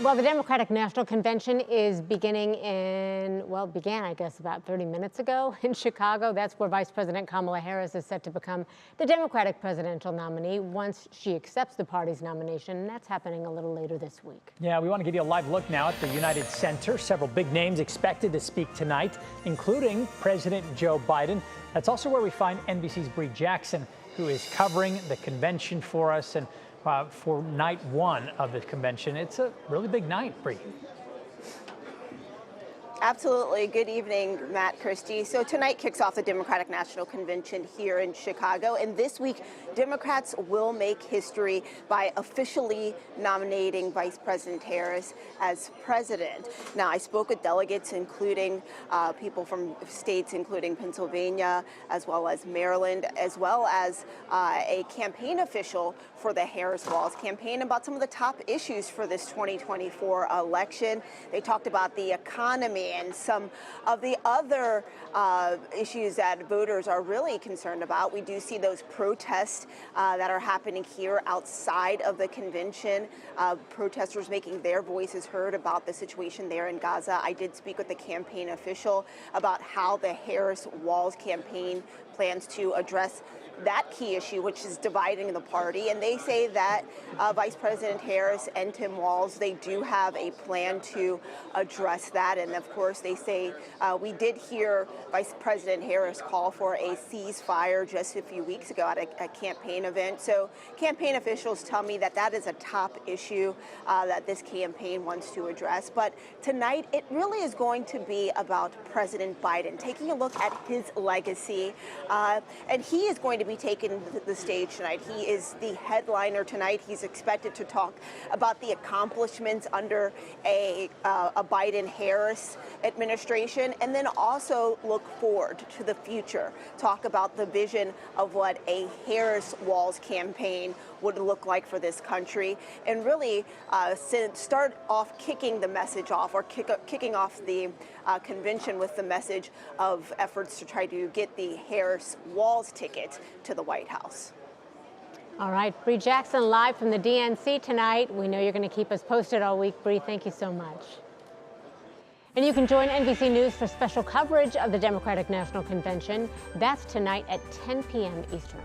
Well, the Democratic National Convention is began, I guess, about 30 minutes ago in Chicago. That's where Vice President Kamala Harris is set to become the Democratic presidential nominee once she accepts the party's nomination. And that's happening a little later this week. Yeah, we want to give you a live look now at the United Center. Several big names expected to speak tonight, including President Joe Biden. That's also where we find NBC's Bree Jackson, who is covering the convention for us. And for night one of the convention. It's a really big night, Bree. Absolutely. Good evening, Matt, Christie. So tonight kicks off the Democratic National Convention here in Chicago. And this week, Democrats will make history by officially nominating Vice President Harris as president. Now, I spoke with delegates, including people from states including Pennsylvania, as well as Maryland, as well as a campaign official for the Harris Walls campaign about some of the top issues for this 2024 election. They talked about the economy and some of the other issues that voters are really concerned about. We do see those protests that are happening here outside of the convention, protesters making their voices heard about the situation there in Gaza. I did speak with the campaign official about how the Harris Walls campaign plans to address that key issue, which is dividing the party. And they say that Vice President Harris and Tim Walz, they do have a plan to address that. And of course, they say we did hear Vice President Harris call for a ceasefire just a few weeks ago at a campaign event. So campaign officials tell me that that is a top issue that this campaign wants to address. But tonight, it really is going to be about President Biden, taking a look at his legacy. And he is going to be taking the stage tonight. He is the headliner tonight. He's expected to talk about the accomplishments under a Biden-Harris administration, and then also look forward to the future, talk about the vision of what a Harris-Walz campaign would look like for this country, and really start off kicking the message off, or kicking off the convention with the message of efforts to try to get the Harris-Walz ticket to the White House. All right, Bree Jackson live from the DNC tonight. We know you're going to keep us posted all week. Bree, thank you so much. And you can join NBC News for special coverage of the Democratic National Convention. That's tonight at 10 p.m. Eastern.